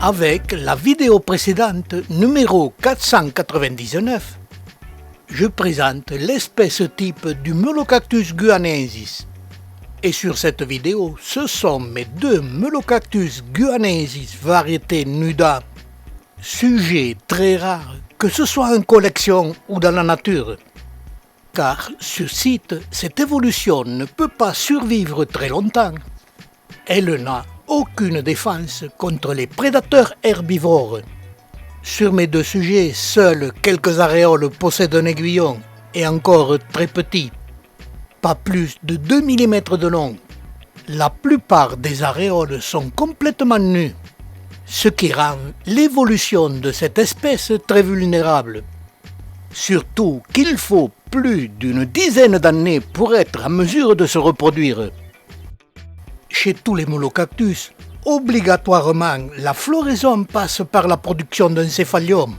Avec la vidéo précédente, numéro 499, je présente l'espèce type du Melocactus guyanensis. Et sur cette vidéo, ce sont mes deux Melocactus guyanensis variété nuda, sujet très rare, que ce soit en collection ou dans la nature. Car sur site, cette évolution ne peut pas survivre très longtemps. Elle n'a aucune défense contre les prédateurs herbivores. Sur mes deux sujets, seuls quelques aréoles possèdent un aiguillon, et encore très petit, pas plus de 2 mm de long. La plupart des aréoles sont complètement nues, ce qui rend l'évolution de cette espèce très vulnérable. Surtout qu'il faut plus d'une dizaine d'années pour être en mesure de se reproduire. Chez tous les Melocactus, obligatoirement, la floraison passe par la production d'un céphalium.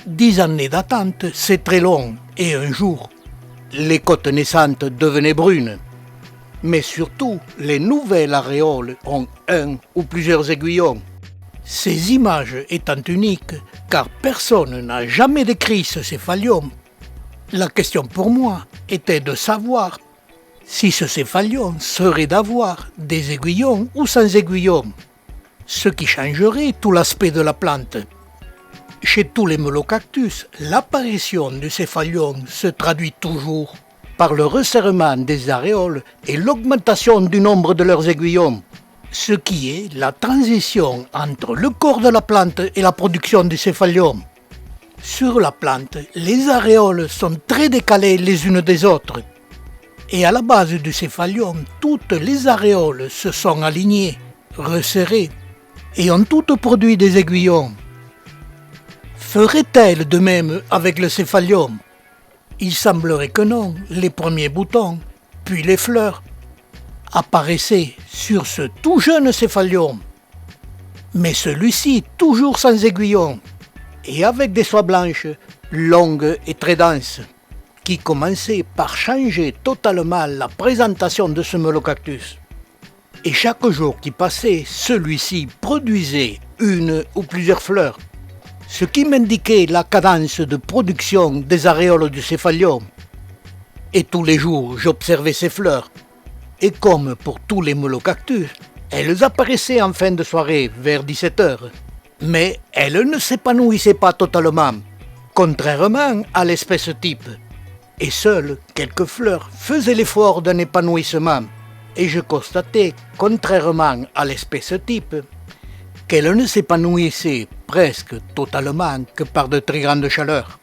10 années d'attente, c'est très long, et un jour, les côtes naissantes devenaient brunes. Mais surtout, les nouvelles aréoles ont un ou plusieurs aiguillons. Ces images étant uniques, car personne n'a jamais décrit ce céphalium, la question pour moi était de savoir si ce céphalium serait d'avoir des aiguillons ou sans aiguillons, ce qui changerait tout l'aspect de la plante. Chez tous les Melocactus, l'apparition du céphalium se traduit toujours par le resserrement des aréoles et l'augmentation du nombre de leurs aiguillons, ce qui est la transition entre le corps de la plante et la production du céphalium. Sur la plante, les aréoles sont très décalées les unes des autres. Et à la base du céphalium, toutes les aréoles se sont alignées, resserrées, et ont toutes produit des aiguillons. Ferait-elle de même avec le céphalium? Il semblerait que non, les premiers boutons, puis les fleurs, apparaissaient sur ce tout jeune céphalium. Mais celui-ci toujours sans aiguillons, et avec des soies blanches, longues et très denses, qui commençait par changer totalement la présentation de ce Melocactus. Et chaque jour qui passait, celui-ci produisait une ou plusieurs fleurs, ce qui m'indiquait la cadence de production des aréoles du céphalium. Et tous les jours, j'observais ces fleurs, et comme pour tous les Melocactus, elles apparaissaient en fin de soirée vers 17h, mais elles ne s'épanouissaient pas totalement, contrairement à l'espèce type. Et seules quelques fleurs faisaient l'effort d'un épanouissement, et je constatais, contrairement à l'espèce type, qu'elle ne s'épanouissait presque totalement que par de très grandes chaleurs,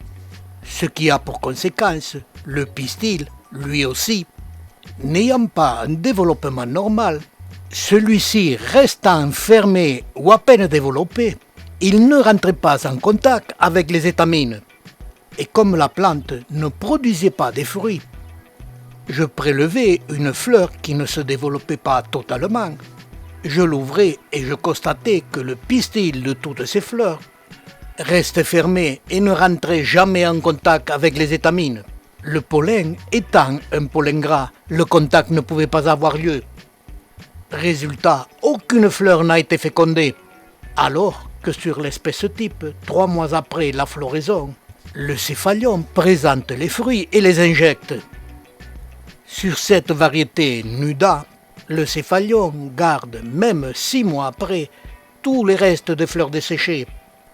ce qui a pour conséquence le pistil, lui aussi, n'ayant pas un développement normal, celui-ci restant fermé ou à peine développé, il ne rentrait pas en contact avec les étamines. Et comme la plante ne produisait pas de fruits, je prélevais une fleur qui ne se développait pas totalement. Je l'ouvrais et je constatais que le pistil de toutes ces fleurs restait fermé et ne rentrait jamais en contact avec les étamines. Le pollen étant un pollen gras, le contact ne pouvait pas avoir lieu. Résultat, aucune fleur n'a été fécondée, alors que sur l'espèce type, 3 mois après la floraison, le céphalium présente les fruits et les injecte. Sur cette variété nuda, le céphalium garde, même 6 mois après, tous les restes des fleurs desséchées,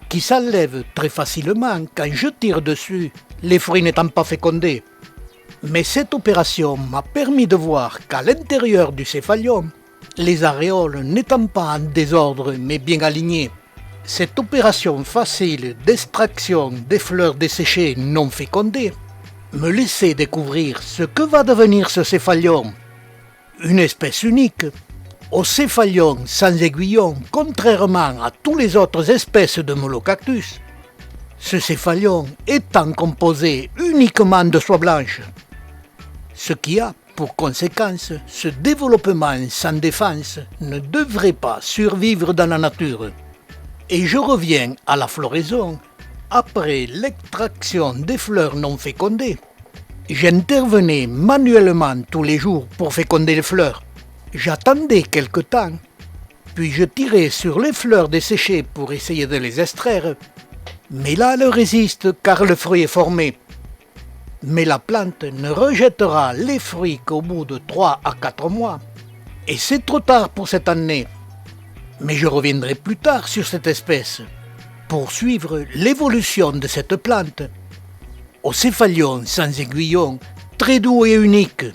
qui s'enlèvent très facilement quand je tire dessus, les fruits n'étant pas fécondés. Mais cette opération m'a permis de voir qu'à l'intérieur du céphalium, les aréoles n'étant pas en désordre mais bien alignées, cette opération facile d'extraction des fleurs desséchées non fécondées me laissait découvrir ce que va devenir ce céphalium. Une espèce unique, au céphalium sans aiguillon, contrairement à toutes les autres espèces de Melocactus. Ce céphalium étant composé uniquement de soie blanche, ce qui a pour conséquence ce développement sans défense ne devrait pas survivre dans la nature. Et je reviens à la floraison après l'extraction des fleurs non fécondées. J'intervenais manuellement tous les jours pour féconder les fleurs. J'attendais quelque temps Puis je tirai sur les fleurs desséchées pour essayer de les extraire. Mais là, elles résistent car le fruit est formé. Mais la plante ne rejettera les fruits qu'au bout de 3 à 4 mois. Et c'est trop tard pour cette année. Mais je reviendrai plus tard sur cette espèce pour suivre l'évolution de cette plante. Au céphallium sans aiguillon, très doux et unique,